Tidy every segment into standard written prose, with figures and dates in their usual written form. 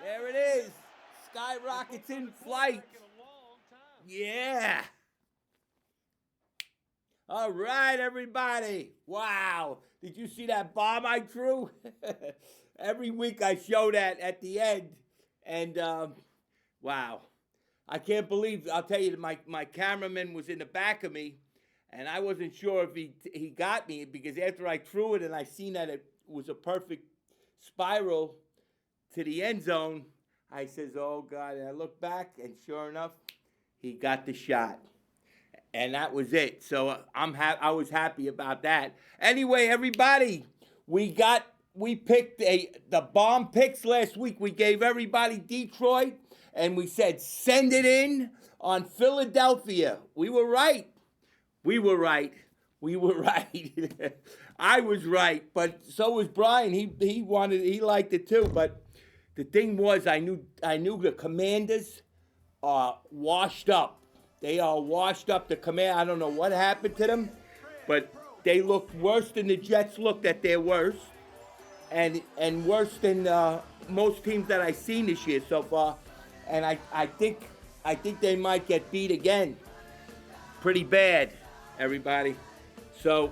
There it is. Skyrockets in flight. Yeah. All right, everybody. Wow. Did you see that bomb I threw? Every week I show that at the end. And, wow. I can't believe, I'll tell you, my cameraman was in the back of me, and I wasn't sure if he got me, because after I threw it and I seen that it was a perfect spiral to the end zone, I says, oh, God. And I looked back, and sure enough, he got the shot. And that was it. So I was happy about that. Anyway, everybody, we picked the bomb picks last week. We gave everybody Detroit, and we said send it in on Philadelphia. We were right. We were right. I was right, but so was Brian. He liked it too. But the thing was, I knew the Commanders are washed up. They are washed up. The Command, I don't know what happened to them, but they looked worse than the Jets looked at their worst, and worse than most teams that I've seen this year so far. And I think they might get beat again, pretty bad, everybody. So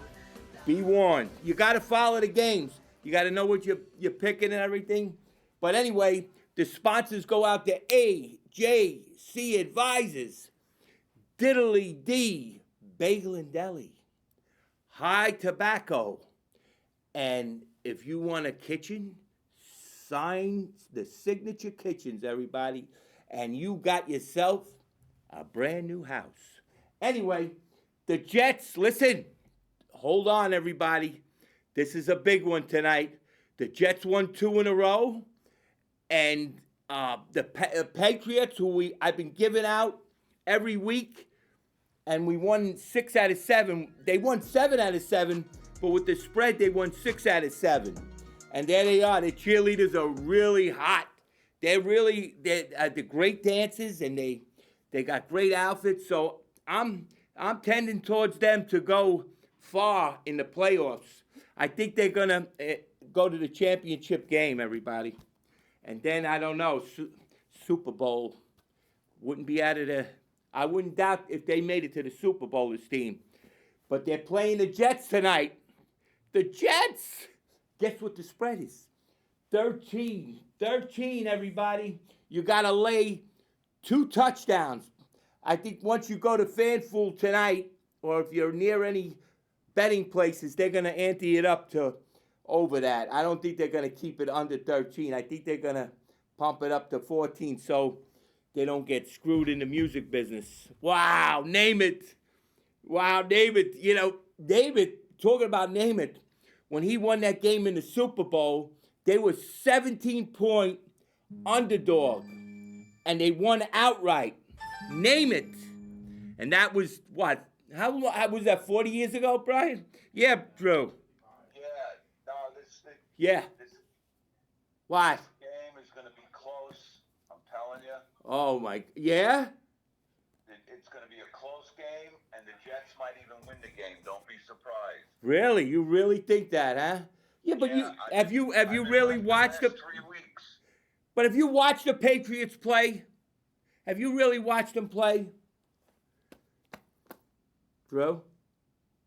be warned. You got to follow the games. You got to know what you're picking and everything. But anyway, the sponsors go out to AJC Advisors, Diddly D, Bagel and Deli, High Tobacco, and if you want a kitchen, sign the Signature Kitchens, everybody, and you got yourself a brand new house. Anyway, the Jets, listen, hold on, everybody. This is a big one tonight. The Jets won 2 in a row, and the Patriots, who I've been giving out every week, and we won 6 out of 7. They won 7 out of 7, but with the spread, they won 6 out of 7. And there they are. The cheerleaders are really hot. They're great dancers, and they got great outfits. So I'm tending towards them to go far in the playoffs. I think they're gonna go to the championship game, everybody. And then I don't know, Super Bowl wouldn't be out of the. I wouldn't doubt if they made it to the Super Bowl, this team. But they're playing the Jets tonight. The Jets! Guess what the spread is? 13. 13, everybody. You got to lay 2 touchdowns. I think once you go to FanFuel tonight, or if you're near any betting places, they're going to ante it up to over that. I don't think they're going to keep it under 13. I think they're going to pump it up to 14. So they don't get screwed in the music business. Wow, name it. Wow, name it. You know, David, talking about name it, when he won that game in the Super Bowl, they were 17-point underdog, and they won outright. Name it. And that was, what, how was that, 40 years ago, Brian? Yeah, Drew. Yeah. Why? This game is going to be close, I'm telling you. Oh, my, yeah? It's going to be a close game, and the Jets might even win the game. Don't be surprised. Really? You really think that, huh? Yeah, but have you really watched the 3 weeks? But have you watched the Patriots play? Have you really watched them play? Drew?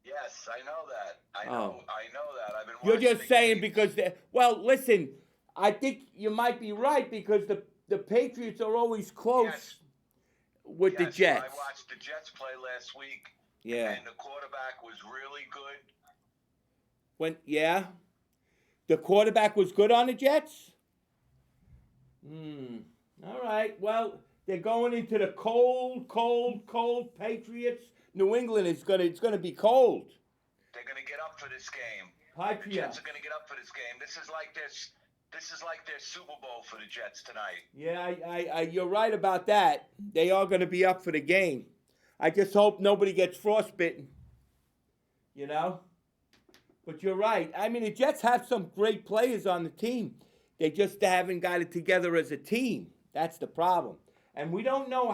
Yes, I know that. I know that. I've been You're watching just saying because well, listen, I think you might be right because the Patriots are always close with the Jets. I watched the Jets play last week. Yeah. And the quarterback was really good. The quarterback was good on the Jets? All right. Well, they're going into the cold Patriots. New England it's gonna be cold. They're gonna get up for this game. Patriots. The Jets are gonna get up for this game. This is like their Super Bowl for the Jets tonight. Yeah, you're right about that. They are gonna be up for the game. I just hope nobody gets frostbitten. You know? But you're right. I mean, the Jets have some great players on the team. They just haven't got it together as a team. That's the problem. And we don't know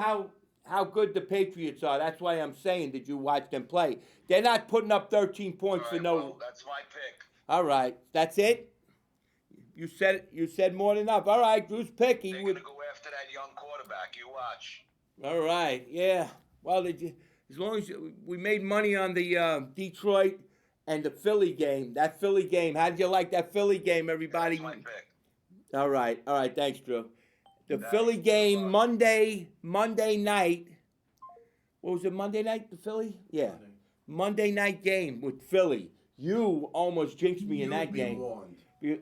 how good the Patriots are. That's why I'm saying, did you watch them play? They're not putting up 13 points for no. Well, that's my pick. All right. That's it? You said more than enough. All right, Drew's pick. They're going to go after that young quarterback. You watch. All right, yeah. Well, as long as we made money on the Detroit and the Philly game. That Philly game. How did you like that Philly game, everybody? That's my pick. All right. Thanks, Drew. The Thanks. Philly game Monday night. What was it? Monday night, the Philly? Yeah. Monday night game with Philly. You almost jinxed me in that game.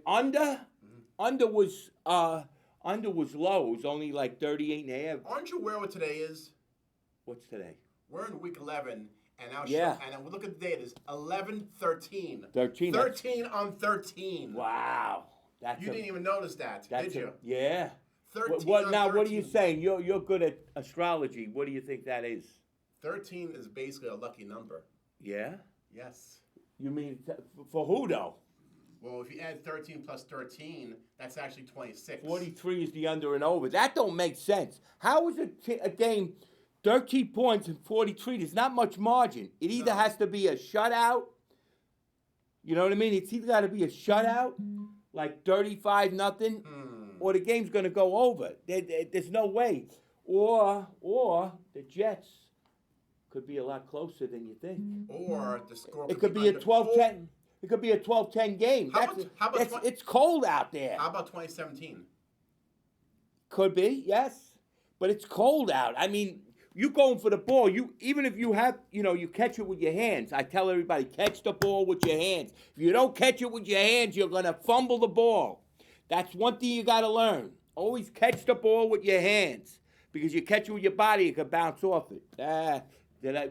Under was low. It was only like 38 and a half. Aren't you aware what today is? What's today? We're in week 11, and now and look at the date. It's 11-13. 13 on 13. Wow. You didn't even notice that, did you? Yeah. 13 What on now? 13. What are you saying? You're good at astrology. What do you think that is? 13 is basically a lucky number. Yeah. Yes. You mean for who though? Well, if you add 13 plus 13, that's actually 26. 43 is the under and over. That don't make sense. How is a game 13 points and 43? There's not much margin. It either has to be a shutout. You know what I mean? It's either got to be a shutout, like 35-0, or the game's going to go over. There's no way. Or the Jets could be a lot closer than you think. Or the score. It could be a 12-10. It could be a 12-10 game. How about it's cold out there. How about 2017? Could be, yes. But it's cold out. I mean, you going for the ball. Even if you have, you catch it with your hands. I tell everybody, catch the ball with your hands. If you don't catch it with your hands, you're going to fumble the ball. That's one thing you got to learn. Always catch the ball with your hands. Because you catch it with your body, it could bounce off it.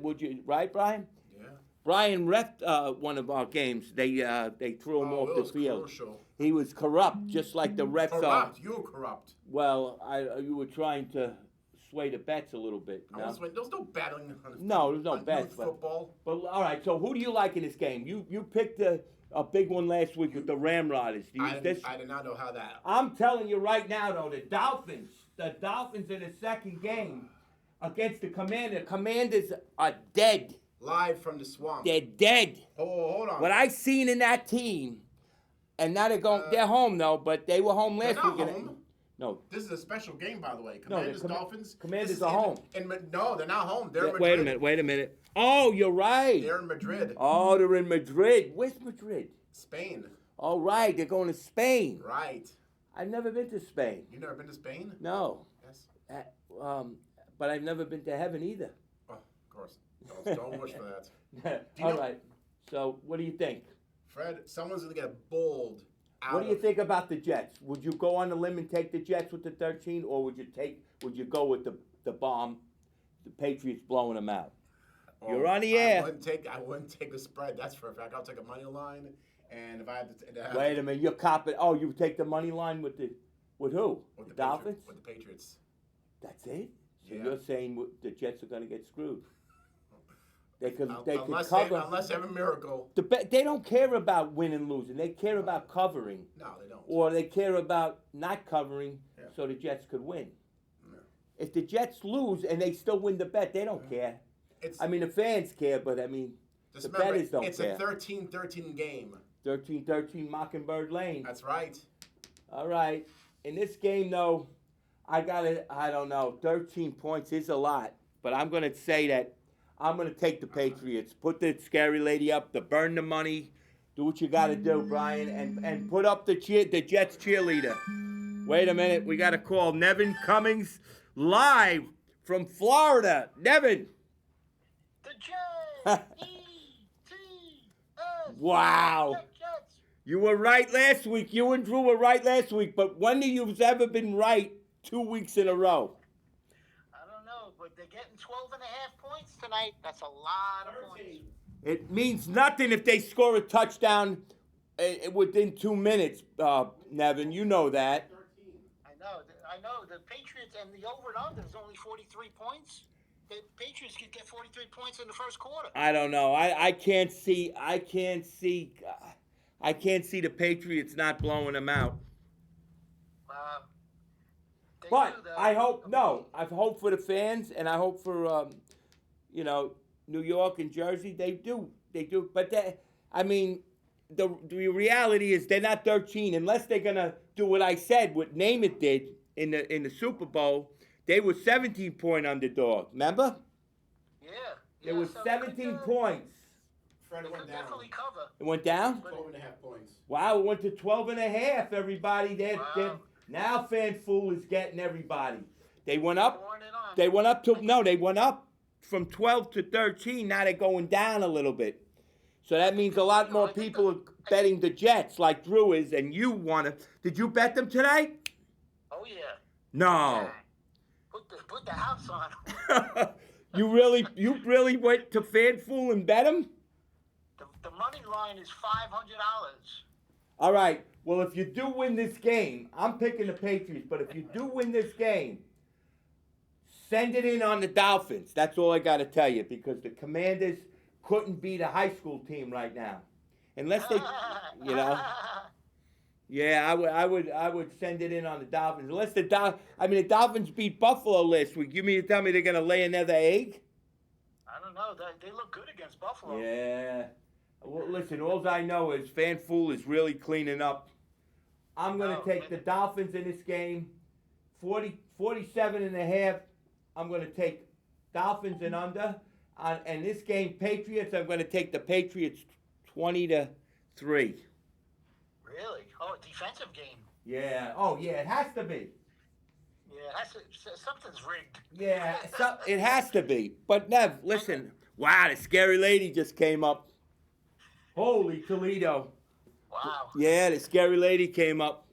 Would you, right, Brian? Yeah. Brian refed one of our games. They threw him off the field. Crucial. He was corrupt, just like the refs are. Corrupt. You were corrupt. Well, you were trying to sway the bets a little bit. No? There's no battling. There's no bets. Football. But all right. So who do you like in this game? You picked a big one last week with the Ramrodders. I did not know how that. I'm telling you right now, though, the Dolphins in the second game against the Commanders. The Commanders are dead. Live from the swamp. They're dead. Oh, hold on. What I seen in that team, and now they're home though, but they were home last week. Home. No. This is a special game, by the way. Commanders, Dolphins. Commanders are home. No, they're not home. They're in Madrid. Wait a minute. Oh, you're right. They're in Madrid. Oh, they're in Madrid. Where's Madrid? Spain. All right, they're going to Spain. Right. I've never been to Spain. You've never been to Spain? No. Yes. But I've never been to heaven either. Oh, of course. Don't wish for that. All right. So, what do you think? Fred, someone's going to get bowled out. What do you think about the Jets? Would you go on the limb and take the Jets with the 13, or would you go with the bomb, the Patriots blowing them out? You're on the air. I wouldn't take the spread. That's for a fact. I'll take a money line, and if I had to, wait a minute, you're copping. Oh, you take the money line with who? With the Dolphins? With the Patriots. That's it. So Yeah. you're saying the Jets are going to get screwed? They could unless cover. Unless they have a miracle. They don't care about winning and losing. They care about covering. No, they don't. Or they care about not covering, Yeah. so the Jets could win. Yeah. If the Jets lose and they still win the bet, they don't care. The fans care, but just the remember, bettors don't it's care. a 13-13 game. 13-13 Mockingbird Lane. That's right. All right. In this game, though, I don't know. 13 points is a lot, but I'm going to say that I'm going to take the Patriots. Put the scary lady up, burn the money. Do what you got to do, Brian, and put up the Jets cheerleader. Wait a minute. We got to call Nevin Cummings live from Florida. Nevin. The Jets. Wow. You were right last week. You and Drew were right last week. But when have you ever been right 2 weeks in a row? I don't know, but they're getting 12 and a half points tonight. That's a lot of points. It means nothing if they score a touchdown within 2 minutes, Nevin. You know that. I know. The Patriots and the over and under is only 43 points. The Patriots could get 43 points in the first quarter. I don't know. I can't see the Patriots not blowing them out. But I hope I hope for the fans, and I hope for New York and Jersey. They do. But the reality is they're not 13 unless they're gonna do what I said, what Namath did in the Super Bowl. They were 17-point underdog. Remember? Yeah. It was 17 points. Fred went down. Definitely cover. It went down? 12.5 points. Wow, it went to 12.5, everybody. Wow. Now FanFool is getting everybody. They went up. Pouring it on. They went up from 12 to 13. Now they're going down a little bit. So that means a lot more people are betting the Jets like Drew is, and you want to. Did you bet them today? Oh, yeah. No. Put the house on. You really went to FanFool and bet them? The money line is $500. All right. Well, if you do win this game, I'm picking the Patriots, but if you do win this game, send it in on the Dolphins. That's all I got to tell you, because the Commanders couldn't beat a high school team right now. Unless they, you know. Yeah, I would send it in on the Dolphins. Unless the Dolphins beat Buffalo last week. You mean to tell me they're going to lay another egg? I don't know. They look good against Buffalo. Yeah. Well, listen, all I know is FanFool is really cleaning up. I'm going to take the Dolphins in this game. 47.5. I'm going to take Dolphins and under. And this game, Patriots, I'm going to take the Patriots 20-3. Really? Oh, a defensive game. Yeah. Oh, yeah, it has to be. Yeah, something's rigged. Yeah, it has to be. But, Nev, listen. Wow, the scary lady just came up. Holy Toledo. Wow. Yeah, the scary lady came up.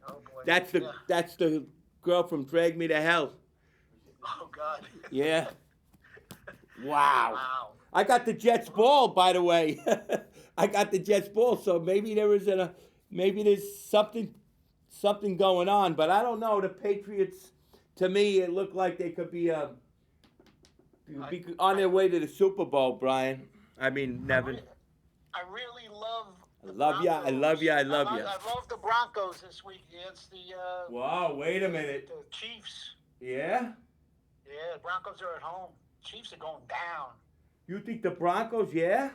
Oh, boy. That's the girl from Drag Me to Hell. Oh, God. Yeah. Wow. Wow. I got the Jets ball, by the way. I got the Jets ball, so maybe there's something going on, but I don't know. The Patriots, to me, it looked like they could be on their way to the Super Bowl, Brian. I mean, Nevin. I really love the love ya. I love ya. I love ya. I love the Broncos this week against the Wow, wait a minute. the Chiefs. Yeah? Yeah, the Broncos are at home. Chiefs are going down. You think the Broncos, yeah?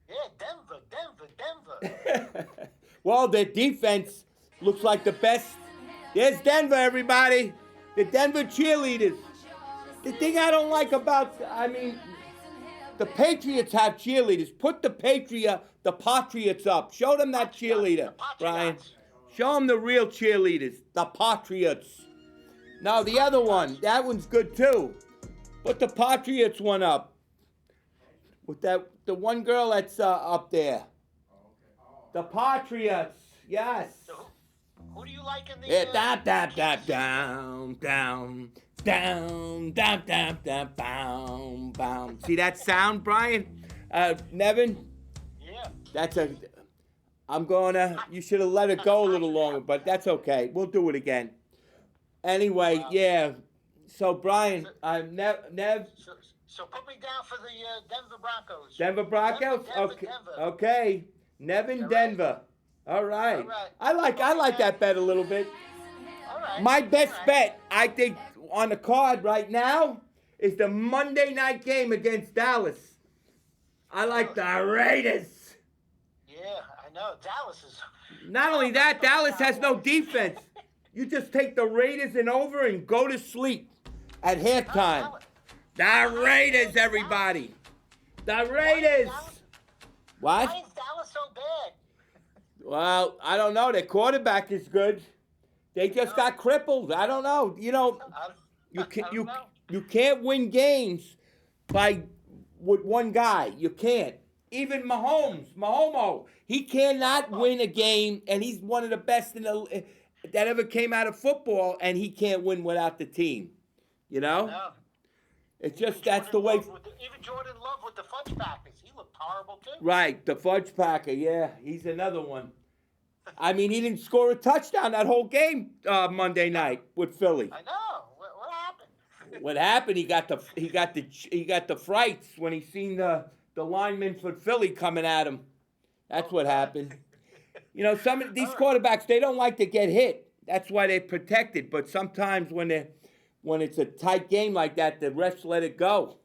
Yeah, Denver. Well, their defense looks like the best. There's Denver, everybody. The Denver cheerleaders. The thing I don't like about, the Patriots have cheerleaders. Put the Patriots up. Show them that cheerleader, Brian. Show them the real cheerleaders, the Patriots. Now, the other one, that one's good too. Put the Patriots one up. With the one girl that's up there. The Patriots, yes. So, who do you like in the? Yeah, down. See that sound, Brian? Nevin? Yeah. You should have let it go a little longer, but that's okay. We'll do it again. Anyway, yeah. So, Brian, Nev. So put me down for the Denver Broncos. Denver Broncos? Okay. Denver. Okay. Nevin, All right. Denver. All right. All right. I like that bet a little bit. All right. My best bet, I think, on the card right now is the Monday night game against Dallas. I like the Raiders. Yeah, I know. Dallas is. Not only that, Dallas has no defense. You just take the Raiders and over and go to sleep at halftime. The Raiders, everybody. The Raiders. What? Why is Dallas so bad? Well, I don't know. Their quarterback is good. They just got crippled. I don't know. You can't win games with one guy. You can't. Even Mahomes, he cannot win a game, and he's one of the best that ever came out of football, and he can't win without the team. You know? No. It's just that's the way. Even Jordan Love with the Fudge Packers, he looked horrible too. Right, the Fudge Packer, yeah, he's another one. I mean, he didn't score a touchdown that whole game Monday night with Philly. I know. What happened? What happened? He got the frights when he seen the linemen for Philly coming at him. That's what happened. You know, some of these quarterbacks, they don't like to get hit. That's why they're protected. But sometimes when it's a tight game like that, the refs let it go.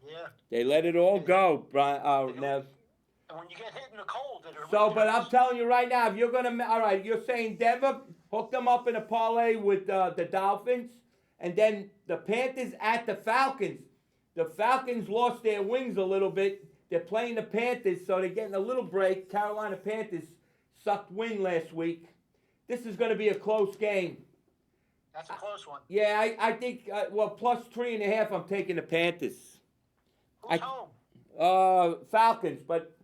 Yeah. They let it all go, Brian. Nev. And when you get hit in the cold, it really So, but I'm hurts. telling you right now, if you're gonna, all right, you're saying Denver, hook them up in a parlay with the Dolphins, and then the Panthers at the Falcons. The Falcons lost their wings a little bit. They're playing the Panthers, so they're getting a little break. Carolina Panthers sucked wind last week. This is going to be a close game. That's a close one. Yeah, I think, well, plus 3.5, I'm taking the Panthers. Who's home? Falcons, but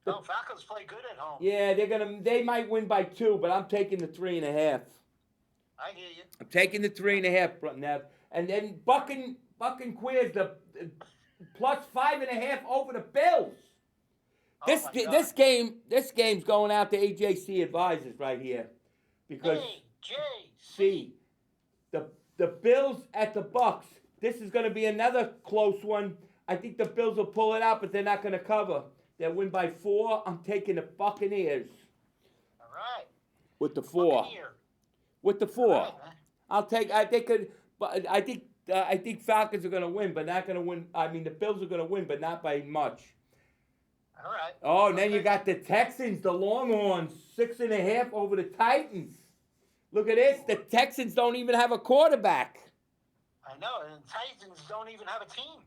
No, Falcons play good at home. yeah, they might win by 2, but I'm taking the 3.5. I hear you. I'm taking the 3.5, Nev. And then Buck and Queers, the plus 5.5 over the Bills. This game's going out to AJC advisors right here, because AJC. the Bills at the Bucks. This is going to be another close one. I think the Bills will pull it out, but they're not going to cover. They'll win by 4. I'm taking the Buccaneers. All right. With the 4. With the 4. Right, I think Falcons are going to win, but not going to win. I mean, the Bills are going to win, but not by much. All right. Oh, and then you got the Texans, the Longhorns, 6.5 over the Titans. Look at this. The Texans don't even have a quarterback. I know, and the Titans don't even have a team.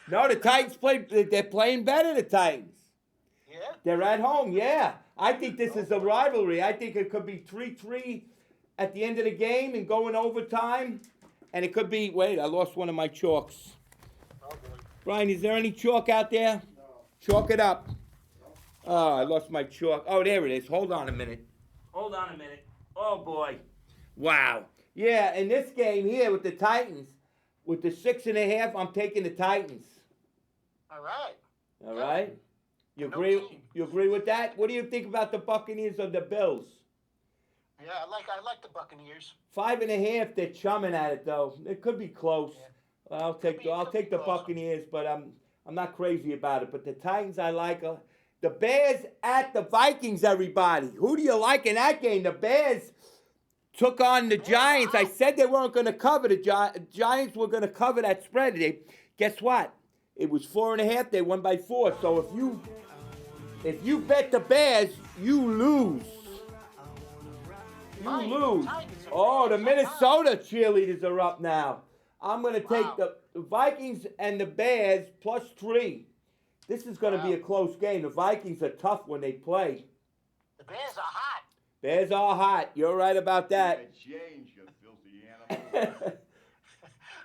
No, the Titans they're playing better, the Titans. Yeah? They're at home, yeah. I think this is a rivalry. I think it could be 3-3 at the end of the game and go in overtime. And it could be, wait, I lost one of my chalks. Oh, boy. Brian, is there any chalk out there? No. Chalk it up. Oh, I lost my chalk. Oh, there it is. Hold on a minute. Oh, boy. Wow. Yeah, in this game here with the Titans, with the 6.5, I'm taking the Titans. All right. All right? You No agree? team. You agree with that? What do you think about the Buccaneers or the Bills? Yeah, I like the Buccaneers. 5.5, they're chumming at it though. It could be close. Yeah. I'll take the close. Buccaneers, but I'm not crazy about it. But the Titans, I like. The Bears at the Vikings. Everybody, who do you like in that game? The Bears took on the Giants. I said they weren't going to cover. The Giants were going to cover that spread. Guess what? It was 4.5. They won by 4. So if you bet the Bears, you lose. You lose. Oh, the Minnesota cheerleaders are up now. I'm going to take the Vikings and the Bears plus 3. This is going to be a close game. The Vikings are tough when they play. The Bears are hot. Bears are hot. You're right about that. Change, you filthy animal.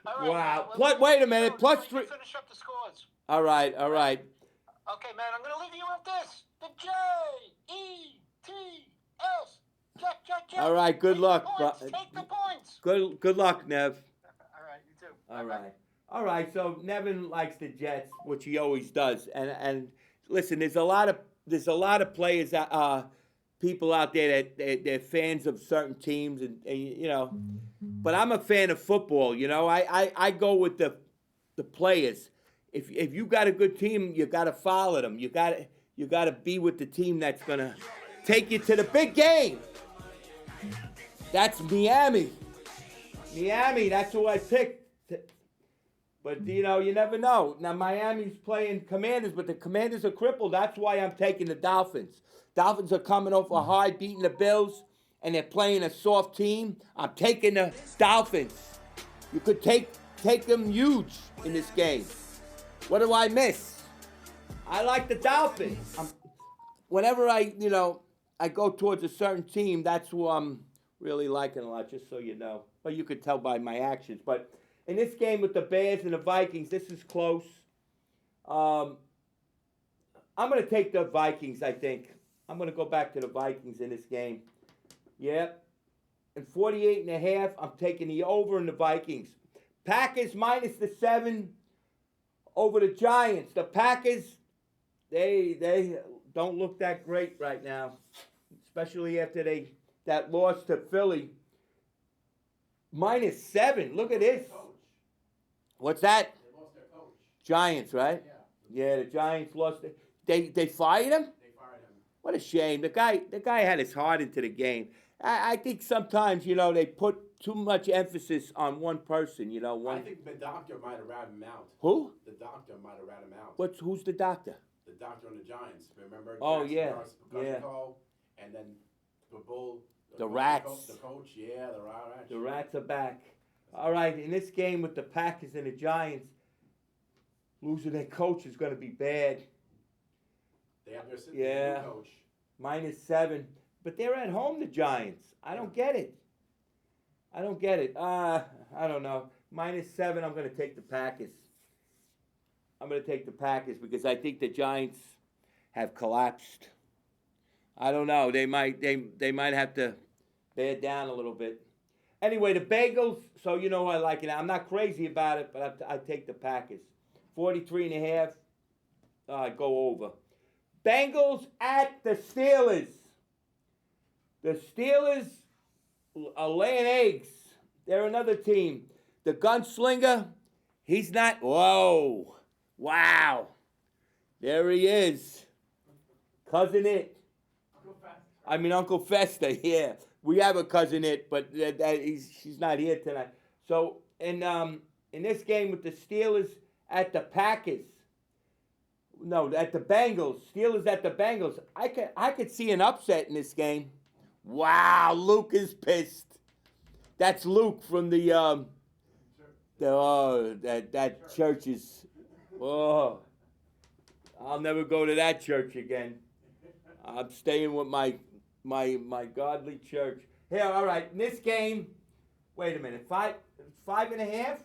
All right, Wow. man, Wait a minute. Plus 3. Finish up the scores. All right. Okay, man, I'm going to leave you with this. The Jets. Jet. All right, good luck. Take the points. Good luck, Nev. All right, you too. All Bye-bye. right. All right, so Nevin likes the Jets, which he always does. And listen, there's a lot of players, people out there that they're fans of certain teams, and you know. But I'm a fan of football. You know, I go with the players. If you got a good team, you got to follow them. You got to be with the team that's gonna take you to the big game. That's Miami. That's who I picked. But, you know, you never know. Now, Miami's playing Commanders, but the Commanders are crippled. That's why I'm taking the Dolphins. Dolphins are coming off a high, beating the Bills, and they're playing a soft team. I'm taking the Dolphins. You could take them huge in this game. What do I miss? I like the Dolphins. Whenever I go towards a certain team, that's who I'm really liking a lot, just so you know. But you could tell by my actions. But in this game with the Bears and the Vikings, this is close. I'm going to take the Vikings, I think. I'm going to go back to the Vikings in this game. Yep. And 48.5, I'm taking the over in the Vikings. Packers minus the 7 over the Giants. The Packers, they don't look that great right now, especially after that loss to Philly. Minus 7. Look at this. What's that? They lost their coach. Giants, right? Yeah, the Giants lost. They fired him? They fired him. What a shame. The guy had his heart into the game. I think sometimes, they put too much emphasis on one person, I think the doctor might have ratted him out. Who? The doctor might have ratted him out. Who's the doctor? The doctor on the Giants. Remember? Oh, Jackson yeah. Darce, call, and then the bull. The Rats. The coach, yeah, the Rats. The Rats are back. All right, in this game with the Packers and the Giants, losing their coach is going to be bad. They have their new coach. -7. But they're at home, the Giants. I don't get it. I don't know. -7, I'm going to take the Packers. I'm going to take the Packers because I think the Giants have collapsed. I don't know. They might have to bear down a little bit. Anyway, the Bengals, so you know I like it. I'm not crazy about it, but I take the Packers. 43.5, go over. Bengals at the Steelers. The Steelers are laying eggs. They're another team. The gunslinger, he's not. Whoa. Wow. There he is. Cousin It. Uncle Fester, yeah. We have a Cousin It, but she's not here tonight. So, in this game with the Steelers at the Packers, at the Bengals, Steelers at the Bengals, I could see an upset in this game. Wow, Luke is pissed. That's Luke from that church is, I'll never go to that church again. I'm staying with my godly church. Here, all right, in this game, wait a minute, 5.5?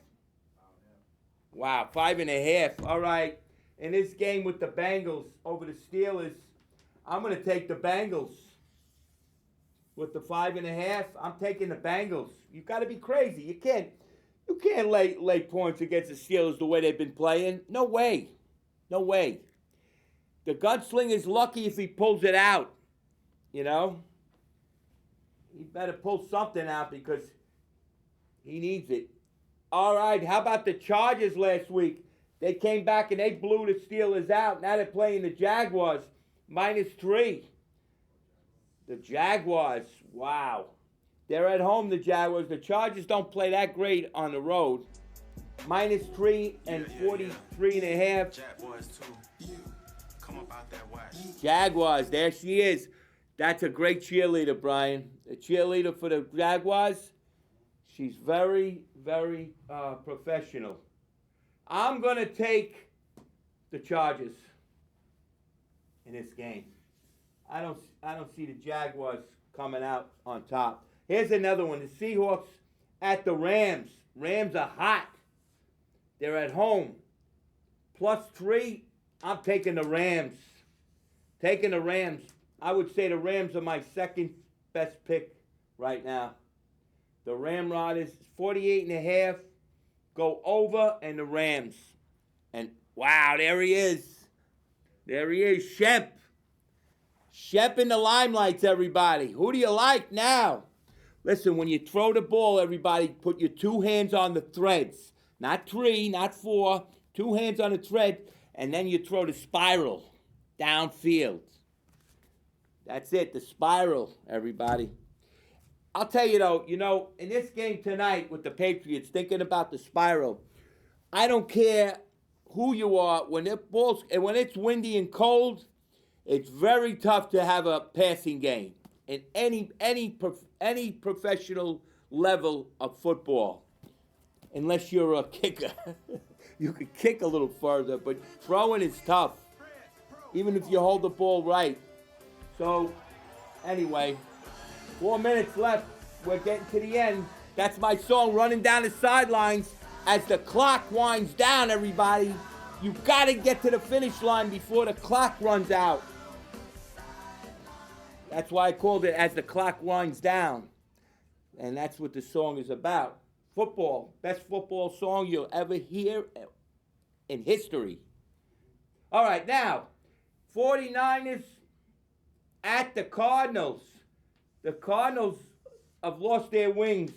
Wow, 5.5, all right. In this game with the Bengals over the Steelers, I'm going to take the Bengals. With the 5.5, I'm taking the Bengals. You've got to be crazy. You can't lay points against the Steelers the way they've been playing. No way. No way. The gunslinger's lucky if he pulls it out. He better pull something out because he needs it. All right, how about the Chargers last week? They came back and they blew the Steelers out. Now they're playing the Jaguars, -3. The Jaguars, wow. They're at home, the Jaguars. The Chargers don't play that great on the road. -3 and 43.5. Jaguars too. Come up out that watch. Jaguars, there she is. That's a great cheerleader, Brian. The cheerleader for the Jaguars. She's very, very professional. I'm going to take the Chargers in this game. I don't see the Jaguars coming out on top. Here's another one. The Seahawks at the Rams. Rams are hot. They're at home. +3. I'm taking the Rams. Taking the Rams. I would say the Rams are my second best pick right now. The Ramrod is 48.5. Go over and the Rams. And wow, there he is. There he is, Shemp. Shemp in the limelights, everybody. Who do you like now? Listen, when you throw the ball, everybody, put your 2 hands on the threads. Not 3, not 4. 2 hands on the thread, and then you throw the spiral downfield. That's it, the spiral, everybody. I'll tell you, though, in this game tonight with the Patriots, thinking about the spiral, I don't care who you are. When it's windy and cold, it's very tough to have a passing game in any professional level of football, unless you're a kicker. You could kick a little further, but throwing is tough, even if you hold the ball right. So, anyway, 4 minutes left. We're getting to the end. That's my song, Running Down the Sidelines. As the clock winds down, everybody, you got to get to the finish line before the clock runs out. That's why I called it As the Clock Winds Down. And that's what the song is about. Football. Best football song you'll ever hear in history. All right, now, 49ers at the Cardinals. The Cardinals have lost their wings.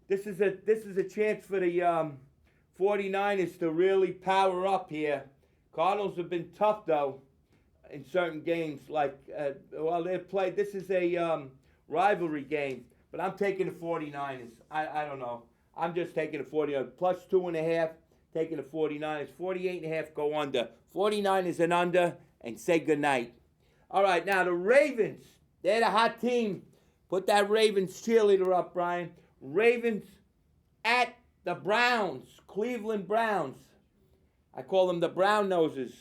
This is a chance for the 49ers to really power up here. Cardinals have been tough, though, in certain games. Like, they played. This is a rivalry game. But I'm taking the 49ers. I don't know. I'm just taking the 49ers. Plus 2.5, taking the 49ers. 48.5 go under. 49ers and under, and say goodnight. All right, now the Ravens. They're the hot team. Put that Ravens cheerleader up, Brian. Ravens at the Browns. Cleveland Browns. I call them the Brown Noses.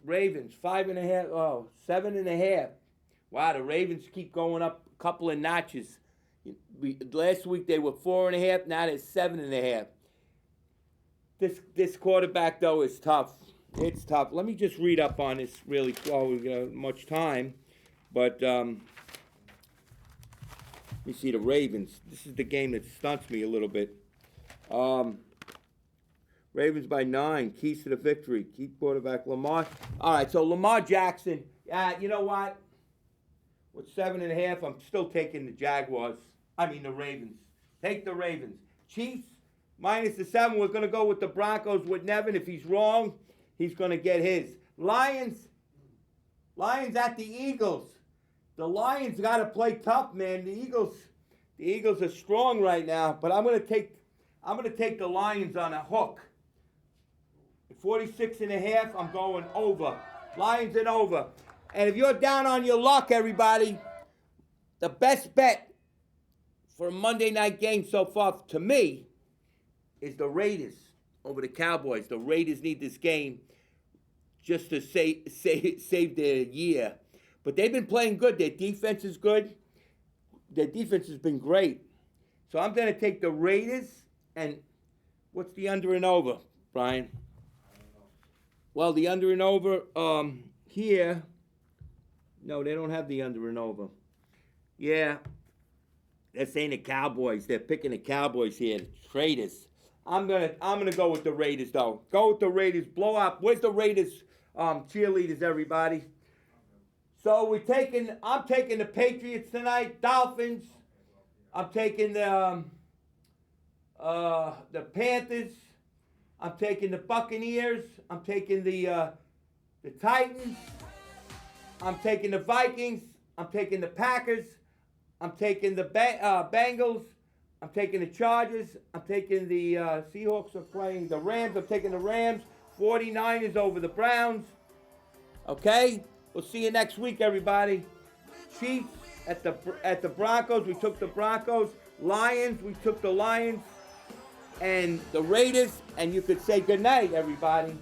Ravens, 5.5. Oh, 7.5. Wow, the Ravens keep going up a couple of notches. Last week they were 4.5. Now they're 7.5. This quarterback though is tough. It's tough. Let me just read up on this really slow. We got much time, but let me see the Ravens. This is the game that stunts me a little bit. Ravens by 9. Keys to the victory. Keep quarterback Lamar. All right, so Lamar Jackson. You know what? With 7.5, I'm still taking the the Ravens. Take the Ravens. Chiefs, minus the 7. We're going to go with the Broncos with Nevin. If he's wrong, he's going to get his. Lions at the Eagles. The Lions got to play tough, man. The Eagles are strong right now, but I'm going to take the Lions on a hook. 46.5, I'm going over. Lions and over. And if you're down on your luck, everybody, the best bet for a Monday night game so far, to me, is the Raiders over the Cowboys. The Raiders need this game just to save their year. But they've been playing good. Their defense is good. Their defense has been great. So I'm going to take the Raiders. And what's the under and over, Brian? Well, the under and over here. No, they don't have the under and over. Yeah, they're saying the Cowboys. They're picking the Cowboys here. Raiders. I'm gonna go with the Raiders though. Go with the Raiders. Blow up. Where's the Raiders cheerleaders, everybody? So I'm taking the Patriots tonight. Dolphins. I'm taking the Panthers. I'm taking the Buccaneers. I'm taking the Titans. I'm taking the Vikings. I'm taking the Packers. I'm taking the Bengals. I'm taking the Chargers. I'm taking the Seahawks are playing the Rams. I'm taking the Rams. 49ers over the Browns. Okay? We'll see you next week, everybody. Chiefs at the Broncos. We took the Broncos. Lions. We took the Lions. And the Raiders. And you could say goodnight, everybody.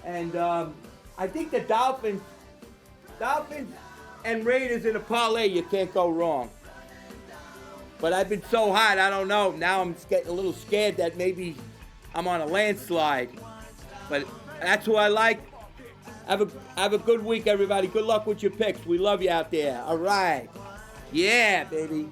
And I think the Dolphins and Raiders in a parlay, you can't go wrong. But I've been so hot, I don't know. Now I'm getting a little scared that maybe I'm on a landslide. But that's who I like. Have a good week, everybody. Good luck with your picks. We love you out there. All right. Yeah, baby.